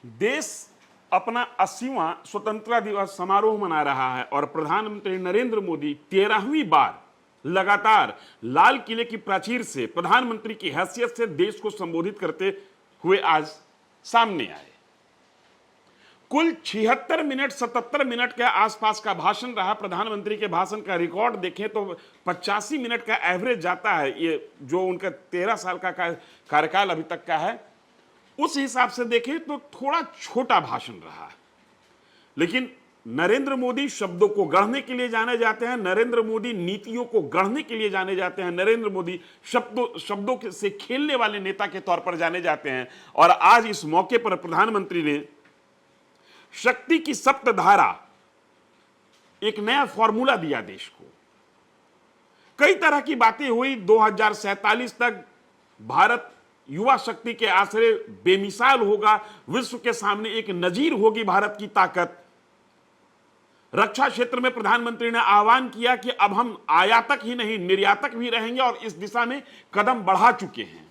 देश अपना 80वां स्वतंत्रता दिवस समारोह मना रहा है और प्रधानमंत्री नरेंद्र मोदी 13वीं बार लगातार लाल किले की प्राचीर से प्रधानमंत्री की हैसियत से देश को संबोधित करते हुए आज सामने आए। कुल 76 मिनट 77 मिनट के आसपास का भाषण रहा। प्रधानमंत्री के भाषण का रिकॉर्ड देखें तो 85 मिनट का एवरेज जाता है। ये जो उनका 13 साल का कार्यकाल अभी तक का है, उस हिसाब से देखें तो थोड़ा छोटा भाषण रहा। लेकिन नरेंद्र मोदी शब्दों को गढ़ने के लिए जाने जाते हैं, नरेंद्र मोदी नीतियों को गढ़ने के लिए जाने जाते हैं, नरेंद्र मोदी शब्दों से खेलने वाले नेता के तौर पर जाने जाते हैं। और आज इस मौके पर प्रधानमंत्री ने शक्ति की सप्तधारा, एक नया फॉर्मूला दिया देश को। कई तरह की बातें हुई। 2047 तक भारत युवा शक्ति के आश्रय बेमिसाल होगा, विश्व के सामने एक नजीर होगी भारत की ताकत। रक्षा क्षेत्र में प्रधानमंत्री ने आह्वान किया कि अब हम आयातक ही नहीं निर्यातक भी रहेंगे और इस दिशा में कदम बढ़ा चुके हैं।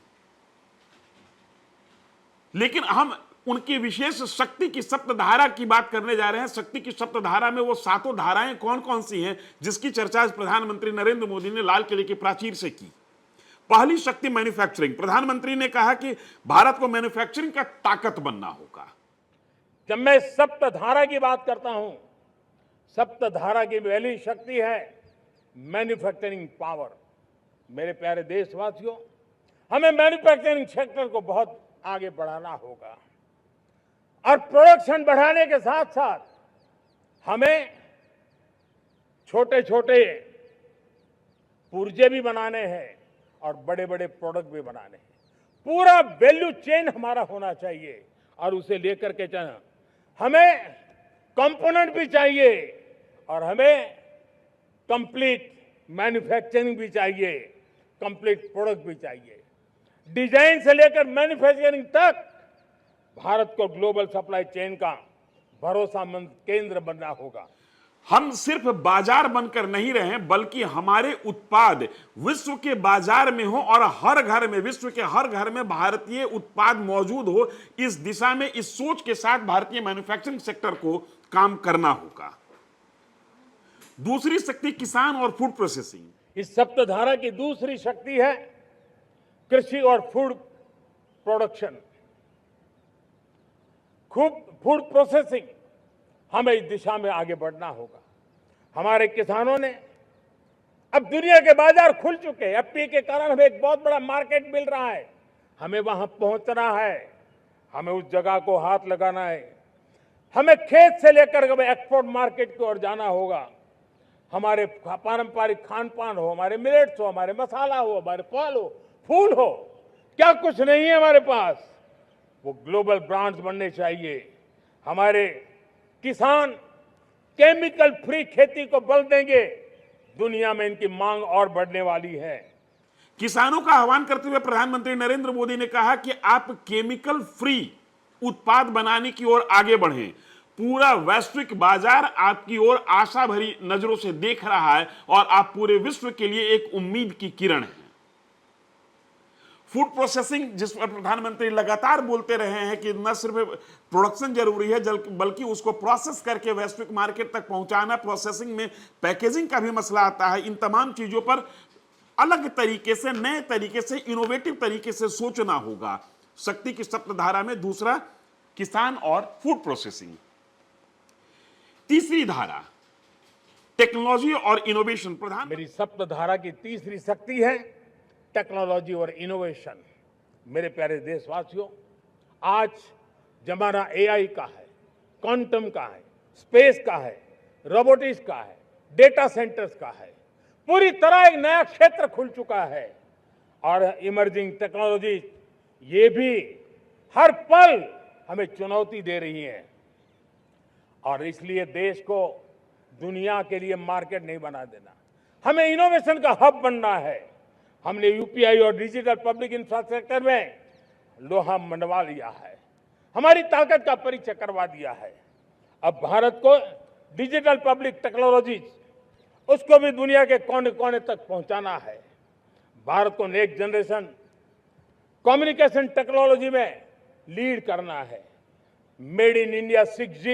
लेकिन हम उनकी विशेष शक्ति की सप्तधारा की बात करने जा रहे हैं। शक्ति की सप्तधारा में वो 7 धाराएं कौन कौन सी हैं जिसकी चर्चा आज प्रधानमंत्री नरेंद्र मोदी ने लाल किले की प्राचीर से की। पहली शक्ति मैन्युफैक्चरिंग। प्रधानमंत्री ने कहा कि भारत को मैन्युफैक्चरिंग का ताकत बनना होगा। जब मैं सप्तधारा की बात करता हूं, सप्तधारा की पहली शक्ति है मैन्युफैक्चरिंग पावर। मेरे प्यारे देशवासियों, हमें मैन्युफैक्चरिंग सेक्टर को बहुत आगे बढ़ाना होगा और प्रोडक्शन बढ़ाने के साथ साथ हमें छोटे छोटे पुर्जे भी बनाने हैं और बड़े बड़े प्रोडक्ट भी बनाने हैं। पूरा वैल्यू चेन हमारा होना चाहिए और उसे लेकर के चलना। हमें कंपोनेंट भी चाहिए और हमें कंप्लीट मैन्युफैक्चरिंग भी चाहिए, कंप्लीट प्रोडक्ट भी चाहिए। डिजाइन से लेकर मैन्युफैक्चरिंग तक भारत को ग्लोबल सप्लाई चेन का भरोसामंद केंद्र बनना होगा। हम सिर्फ बाजार बनकर नहीं रहे, बल्कि हमारे उत्पाद विश्व के बाजार में हो और हर घर में, विश्व के हर घर में भारतीय उत्पाद मौजूद हो। इस दिशा में, इस सोच के साथ भारतीय मैन्युफैक्चरिंग सेक्टर को काम करना होगा। दूसरी शक्ति किसान और फूड प्रोसेसिंग। इस सप्तधारा की दूसरी शक्ति है कृषि और फूड प्रोडक्शन, फूड प्रोसेसिंग। हमें इस दिशा में आगे बढ़ना होगा। हमारे किसानों ने, अब दुनिया के बाजार खुल चुके हैं। एफपीए के कारण हमें एक बहुत बड़ा मार्केट मिल रहा है। हमें वहां पहुंचना है, हमें उस जगह को हाथ लगाना है। हमें खेत से लेकर एक्सपोर्ट मार्केट की ओर जाना होगा। हमारे पारंपरिक खान पान हो, हमारे मिलेट्स हो, हमारे मसाला हो, हमारे फल हो, फूल हो, क्या कुछ नहीं है हमारे पास, वो ग्लोबल ब्रांड्स बनने चाहिए। हमारे किसान केमिकल फ्री खेती को बल देंगे, दुनिया में इनकी मांग और बढ़ने वाली है। किसानों का आह्वान करते हुए प्रधानमंत्री नरेंद्र मोदी ने कहा कि आप केमिकल फ्री उत्पाद बनाने की ओर आगे बढ़ें। पूरा वैश्विक बाजार आपकी ओर आशा भरी नजरों से देख रहा है और आप पूरे विश्व के लिए एक उम्मीद की किरण हैं। फूड प्रोसेसिंग, जिस पर प्रधानमंत्री लगातार बोलते रहे हैं कि न सिर्फ प्रोडक्शन जरूरी है बल्कि उसको प्रोसेस करके वैश्विक मार्केट तक पहुंचाना। प्रोसेसिंग में पैकेजिंग का भी मसला आता है। इन तमाम चीजों पर अलग तरीके से, नए तरीके से, इनोवेटिव तरीके से सोचना होगा। शक्ति की सप्तधारा में दूसरा किसान और फूड प्रोसेसिंग। तीसरी धारा टेक्नोलॉजी और इनोवेशन। मेरी सप्तधारा की तीसरी शक्ति है टेक्नोलॉजी और इनोवेशन। मेरे प्यारे देशवासियों, आज जमाना एआई का है, क्वांटम का है, स्पेस का है, रोबोटिक्स का है, डेटा सेंटर्स का है। पूरी तरह एक नया क्षेत्र खुल चुका है और इमर्जिंग टेक्नोलॉजी ये भी हर पल हमें चुनौती दे रही है और इसलिए देश को दुनिया के लिए मार्केट नहीं बना देना, हमें इनोवेशन का हब बनना है। हमने यूपीआई और डिजिटल पब्लिक इंफ्रास्ट्रक्चर में लोहा मनवा लिया है, हमारी ताकत का परिचय करवा दिया है। अब भारत को डिजिटल पब्लिक टेक्नोलॉजी उसको भी दुनिया के कोने कोने तक पहुंचाना है। भारत को नेक्स्ट जनरेशन कम्युनिकेशन टेक्नोलॉजी में लीड करना है। मेड इन इंडिया 6G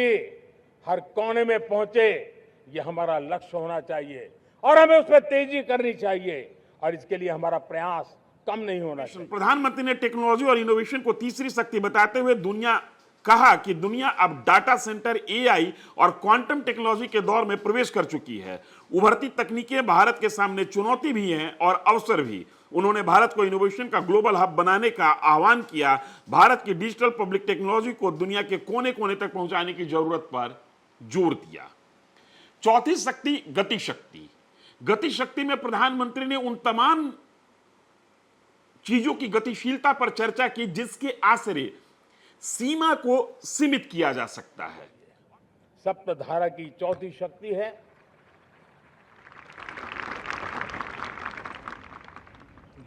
हर कोने में पहुंचे, ये हमारा लक्ष्य होना चाहिए और हमें उसमें तेजी करनी चाहिए और इसके लिए हमारा प्रयास कम नहीं होना चाहिए। प्रधानमंत्री ने टेक्नोलॉजी और इनोवेशन को तीसरी शक्ति बताते हुए कहा कि दुनिया अब डाटा सेंटर, एआई और क्वांटम टेक्नोलॉजी के दौर में प्रवेश कर चुकी है। उभरती तकनीकें भारत के सामने चुनौती भी हैं और अवसर भी। उन्होंने भारत को इनोवेशन का ग्लोबल हब बनाने का आह्वान किया। भारत की डिजिटल पब्लिक टेक्नोलॉजी को दुनिया के कोने कोने तक पहुंचाने की जरूरत पर जोर दिया। चौथी शक्ति, गति शक्ति। गति शक्ति में प्रधानमंत्री ने उन तमाम चीजों की गतिशीलता पर चर्चा की जिसके आश्रय सीमा को सीमित किया जा सकता है। सप्तधारा की चौथी शक्ति है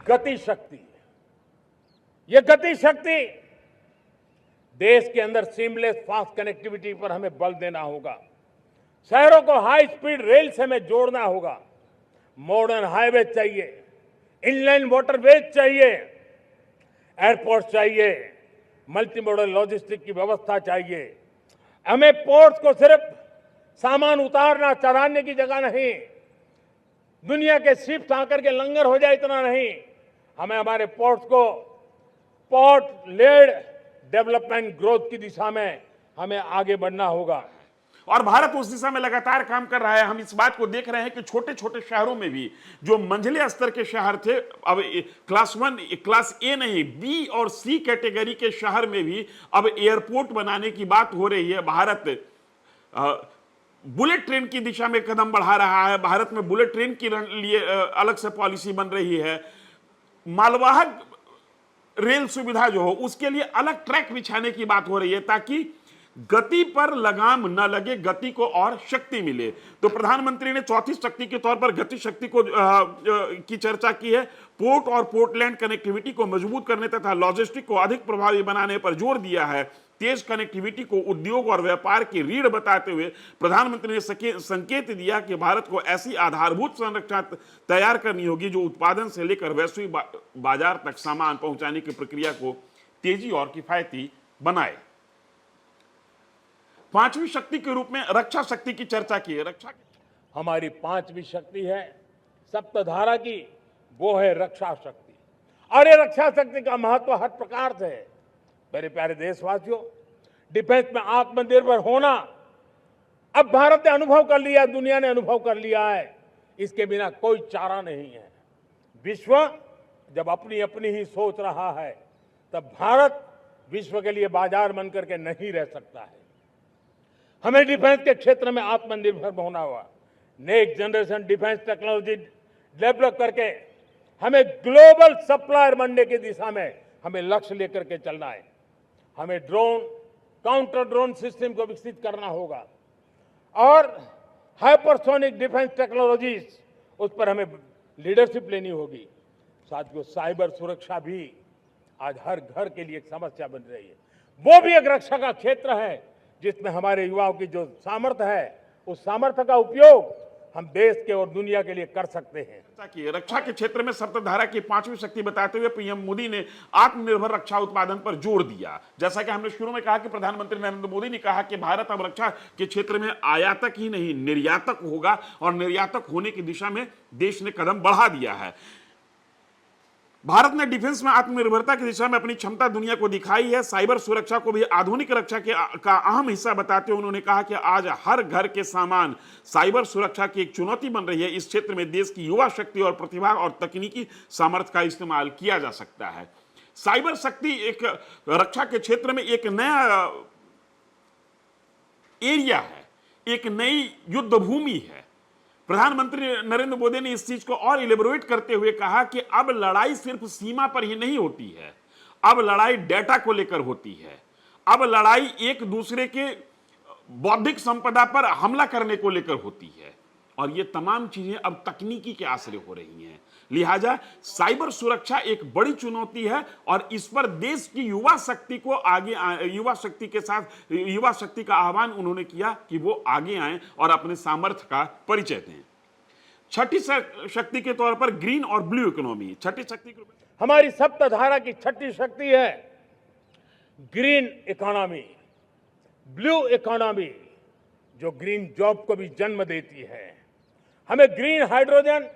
गति शक्ति। यह गति शक्ति देश के अंदर सीमलेस फास्ट कनेक्टिविटी पर हमें बल देना होगा। शहरों को हाई स्पीड रेल से हमें जोड़ना होगा। मॉडर्न हाईवे चाहिए, इनलैंड वाटरवेज चाहिए, एयरपोर्ट चाहिए, मल्टी मॉडल लॉजिस्टिक की व्यवस्था चाहिए। हमें पोर्ट्स को सिर्फ सामान उतारना चढ़ाने की जगह नहीं, दुनिया के शिप्स आकर के लंगर हो जाए इतना नहीं, हमें हमारे पोर्ट्स को पोर्ट लेड डेवलपमेंट ग्रोथ की दिशा में हमें आगे बढ़ना होगा और भारत उस दिशा में लगातार काम कर रहा है। हम इस बात को देख रहे हैं कि छोटे छोटे शहरों में भी जो मंझले स्तर के शहर थे, अब क्लास 1, क्लास ए नहीं, बी और सी कैटेगरी के शहर में भी अब एयरपोर्ट बनाने की बात हो रही है। भारत बुलेट ट्रेन की दिशा में कदम बढ़ा रहा है। भारत में बुलेट ट्रेन के लिए अलग से पॉलिसी बन रही है। मालवाहक रेल सुविधा जो हो उसके लिए अलग ट्रैक बिछाने की बात हो रही है ताकि गति पर लगाम न लगे, गति को और शक्ति मिले। तो प्रधानमंत्री ने चौथी शक्ति के तौर पर गति शक्ति को की चर्चा की है। पोर्ट और पोर्टलैंड कनेक्टिविटी को मजबूत करने तथा लॉजिस्टिक को अधिक प्रभावी बनाने पर जोर दिया है। तेज कनेक्टिविटी को उद्योग और व्यापार की रीढ़ बताते हुए प्रधानमंत्री ने संकेत दिया कि भारत को ऐसी आधारभूत संरचना तैयार करनी होगी जो उत्पादन से लेकर वैश्विक बाजार तक सामान पहुंचाने की प्रक्रिया को तेजी और किफायती बनाए। पांचवी शक्ति के रूप में रक्षा शक्ति की चर्चा की है। हमारी पांचवी शक्ति है सप्तधारा की, वो है रक्षा शक्ति। और ये रक्षा शक्ति का महत्व हर प्रकार से है। मेरे प्यारे देशवासियों, डिफेंस में आत्मनिर्भर होना अब भारत ने अनुभव कर लिया, दुनिया ने अनुभव कर लिया है। इसके बिना कोई चारा नहीं है। विश्व जब अपनी अपनी ही सोच रहा है तब भारत विश्व के लिए बाजार बन करके नहीं रह सकता है। हमें डिफेंस के क्षेत्र में आत्मनिर्भर होना होगा। Next generation defence technology develop करके हमें ग्लोबल सप्लायर बनने की दिशा में हमें लक्ष्य लेकर के चलना है। हमें ड्रोन, काउंटर ड्रोन सिस्टम को विकसित करना होगा और हाइपरसोनिक डिफेंस टेक्नोलॉजीज, उस पर हमें लीडरशिप लेनी होगी। साथियों, साइबर सुरक्षा भी आज हर घर के लिए एक समस्या बन रही है। वो भी एक रक्षा का क्षेत्र है जिसमें हमारे युवाओं की जो सामर्थ्य है, उस सामर्थ्य का उपयोग हम देश के और दुनिया के लिए कर सकते हैं। रक्षा के क्षेत्र में सप्तधारा की पांचवी शक्ति बताते हुए पीएम मोदी ने आत्मनिर्भर रक्षा उत्पादन पर जोर दिया। जैसा कि हमने शुरू में कहा कि प्रधानमंत्री नरेंद्र मोदी ने कहा कि भारत अब रक्षा के क्षेत्र में आयातक ही नहीं निर्यातक होगा और निर्यातक होने की दिशा में देश ने कदम बढ़ा दिया है। भारत ने डिफेंस में आत्मनिर्भरता की दिशा में अपनी क्षमता दुनिया को दिखाई है। साइबर सुरक्षा को भी आधुनिक रक्षा का अहम हिस्सा बताते हुए उन्होंने कहा कि आज हर घर के सामान साइबर सुरक्षा की एक चुनौती बन रही है। इस क्षेत्र में देश की युवा शक्ति और प्रतिभा और तकनीकी सामर्थ्य का इस्तेमाल किया जा सकता है। साइबर शक्ति एक रक्षा के क्षेत्र में एक नया एरिया है, एक नई युद्ध भूमि है। प्रधानमंत्री नरेंद्र मोदी ने इस चीज को और इलेबोरेट करते हुए कहा कि अब लड़ाई सिर्फ सीमा पर ही नहीं होती है, अब लड़ाई डेटा को लेकर होती है, अब लड़ाई एक दूसरे के बौद्धिक संपदा पर हमला करने को लेकर होती है और ये तमाम चीजें अब तकनीकी के आश्रय हो रही हैं। लिहाजा साइबर सुरक्षा एक बड़ी चुनौती है और इस पर देश की युवा शक्ति को युवा शक्ति के साथ युवा शक्ति का आह्वान उन्होंने किया कि वो आगे आएं और अपने सामर्थ्य का परिचय दें। छठी शक्ति के तौर पर ग्रीन और ब्लू इकोनॉमी। छठी शक्ति हमारी सप्तधारा की छठी शक्ति है ग्रीन इकोनॉमी। ब्लू इकोनॉमी जो ग्रीन जॉब को भी जन्म देती है, हमें green hydrogen,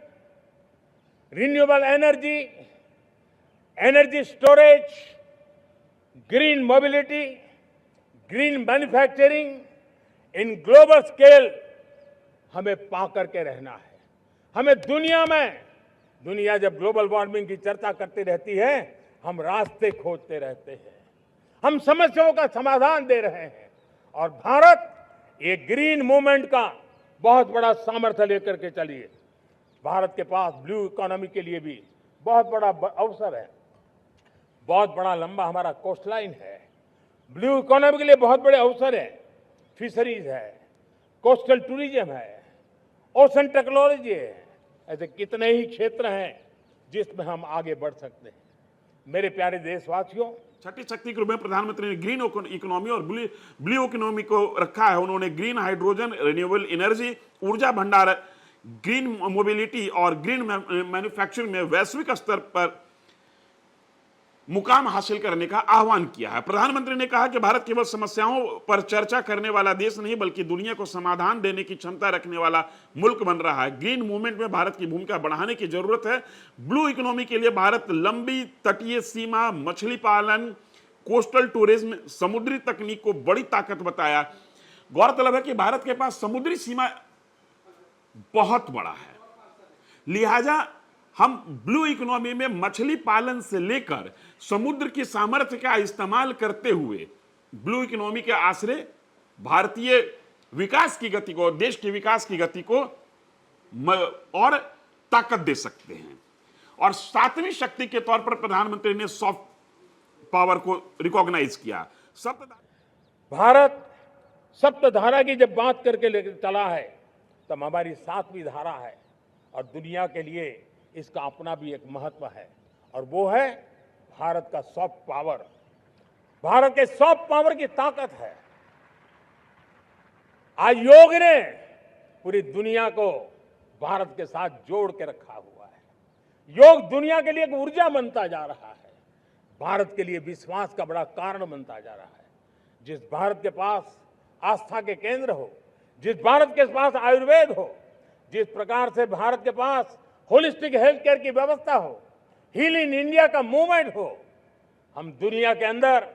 renewable energy, energy storage, green mobility, green manufacturing in global scale हमें पा करके रहना है। हमें दुनिया जब ग्लोबल वार्मिंग की चर्चा करती रहती है, हम रास्ते खोजते रहते हैं, हम समस्याओं का समाधान दे रहे हैं, और भारत ये ग्रीन मूवमेंट का बहुत बड़ा सामर्थ्य लेकर के चलिए। भारत के पास ब्लू इकोनॉमी के लिए भी बहुत बड़ा अवसर है, बहुत बड़ा लंबा हमारा कोस्ट लाइन है। ब्लू इकोनॉमी के लिए बहुत बड़े अवसर है, फिशरीज है, कोस्टल टूरिज्म है, ओशन टेक्नोलॉजी है, ऐसे कितने ही क्षेत्र हैं जिसमें हम आगे बढ़ सकते हैं। मेरे प्यारे देशवासियों, छठी शक्ति के रूप में प्रधानमंत्री ने ग्रीन इकोनॉमी और ब्लू इकोनॉमी को रखा है। उन्होंने ग्रीन हाइड्रोजन, रिन्यूएबल एनर्जी, ऊर्जा भंडार, ग्रीन मोबिलिटी और ग्रीन मैन्युफैक्चरिंग में वैश्विक स्तर पर मुकाम हासिल करने का आह्वान किया है। प्रधानमंत्री ने कहा कि भारत केवल समस्याओं पर चर्चा करने वाला देश नहीं बल्कि दुनिया को समाधान देने की क्षमता रखने वाला मुल्क बन रहा है। ग्रीन मूवमेंट में भारत की भूमिका बढ़ाने की जरूरत है। ब्लू इकोनॉमी के लिए भारत लंबी तटीय सीमा, मछली पालन, कोस्टल टूरिज्म, समुद्री तकनीक को बड़ी ताकत बताया। गौरतलब है कि भारत के पास समुद्री सीमा बहुत बड़ा है, लिहाजा हम ब्लू इकोनॉमी में मछली पालन से लेकर समुद्र की सामर्थ्य का इस्तेमाल करते हुए ब्लू इकोनॉमी के आश्रय भारतीय विकास की गति को, देश के विकास की गति को और ताकत दे सकते हैं। और सातवीं शक्ति के तौर पर प्रधानमंत्री ने सॉफ्ट पावर को रिकॉग्नाइज किया। भारत सप्तधारा की जब बात करके लेकर चला है, तब हमारी सातवीं धारा है, और दुनिया के लिए इसका अपना भी एक महत्व है, और वो है भारत का सॉफ्ट पावर। भारत के सॉफ्ट पावर की ताकत है। आज योग ने पूरी दुनिया को भारत के साथ जोड़ के रखा हुआ है। योग दुनिया के लिए एक ऊर्जा बनता जा रहा है, भारत के लिए विश्वास का बड़ा कारण बनता जा रहा है। जिस भारत के पास आस्था के केंद्र हो, जिस भारत के पास आयुर्वेद हो, जिस प्रकार से भारत के पास होलिस्टिक हेल्थ केयर की व्यवस्था हो, हील इन इंडिया का मूवमेंट हो, हम दुनिया के अंदर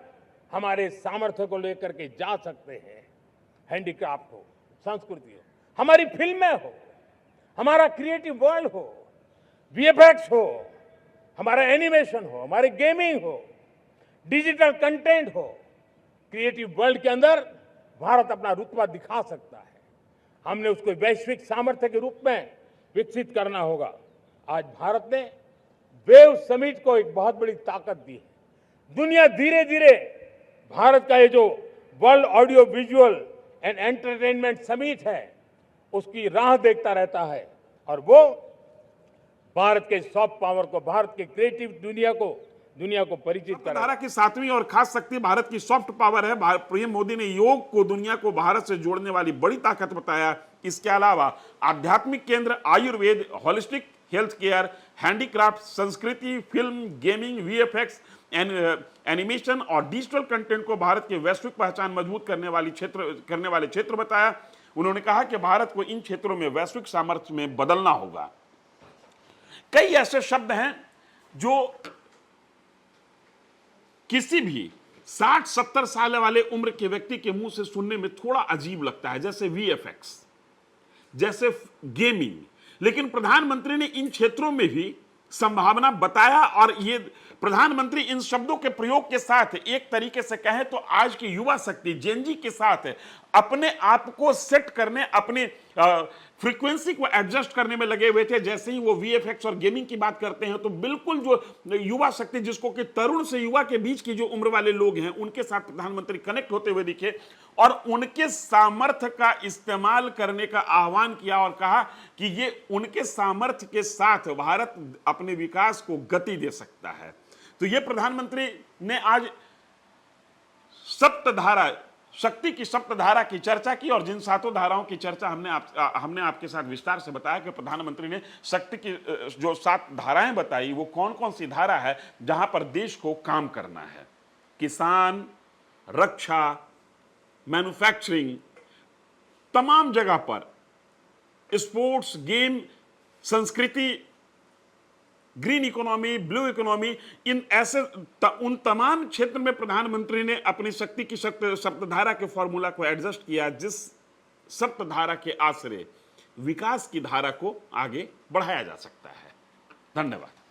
हमारे सामर्थ्य को लेकर के जा सकते हैं। हैंडीक्राफ्ट हो, संस्कृति हो, हमारी फिल्में हो, हमारा क्रिएटिव वर्ल्ड हो, वीएफएक्स हो, हमारा एनिमेशन हो, हमारी गेमिंग हो, डिजिटल कंटेंट हो, क्रिएटिव वर्ल्ड के अंदर भारत अपना रुतबा दिखा सकता है। हमने उसको वैश्विक सामर्थ्य के रूप में विकसित करना होगा। आज भारत ने वेव समिट को एक बहुत बड़ी ताकत दी है। दुनिया धीरे धीरे भारत का ये जो world audio visual and entertainment summit है, उसकी राह देखता रहता है, और वो भारत के सॉफ्ट पावर को, भारत के क्रिएटिव दुनिया को परिचित करा। धारा की सातवीं और खास शक्ति भारत की सॉफ्ट पावर है। पीएम मोदी ने योग को दुनिया को भारत से जोड़ने वाली बड़ी ताकत बताया। इसके अलावा आध्यात्मिक केंद्र, Ayurveda, holistic health care, handicraft, संस्कृति, फिल्म, गेमिंग, वीएफएक्स, एनिमेशन और डिजिटल कंटेंट को भारत की वैश्विक पहचान मजबूत करने वाले क्षेत्र बताया। उन्होंने कहा कि भारत को इन क्षेत्रों में वैश्विक सामर्थ्य में बदलना होगा। कई ऐसे शब्द हैं जो किसी भी 60-70 साल वाले उम्र के व्यक्ति के मुंह से सुनने में थोड़ा अजीब लगता है, जैसे वीएफएक्स, जैसे गेमिंग, लेकिन प्रधानमंत्री ने इन क्षेत्रों में भी संभावना बताया। और ये प्रधानमंत्री इन शब्दों के प्रयोग के साथ एक तरीके से कहें तो आज की युवा शक्ति जेनजी के साथ अपने आप को सेट करने, अपने फ्रीक्वेंसी को एडजस्ट करने में लगे हुए थे। जैसे ही वो वीएफएक्स और गेमिंग की बात करते हैं तो बिल्कुल जो युवा शक्ति, जिसको कि तरुण से युवा के बीच की जो उम्र वाले लोग हैं, उनके साथ प्रधानमंत्री कनेक्ट होते हुए दिखे और उनके सामर्थ्य का इस्तेमाल करने का आह्वान किया और कहा कि ये उनके सामर्थ्य के साथ भारत अपने विकास को गति दे सकता है। तो ये प्रधानमंत्री ने आज सप्तधारा, शक्ति की सप्तधारा की चर्चा की, और जिन सातों धाराओं की चर्चा हमने आपके साथ विस्तार से बताया कि प्रधानमंत्री ने शक्ति की जो 7 धाराएं बताई, वो कौन कौन सी धारा है जहां पर देश को काम करना है। किसान, रक्षा, मैन्युफैक्चरिंग, तमाम जगह पर स्पोर्ट्स, गेम, संस्कृति, ग्रीन इकोनॉमी, ब्लू इकोनॉमी, उन तमाम क्षेत्र में प्रधानमंत्री ने अपनी शक्ति की सप्तधारा के फॉर्मूला को एडजस्ट किया, जिस सप्तधारा के आश्रय विकास की धारा को आगे बढ़ाया जा सकता है। धन्यवाद।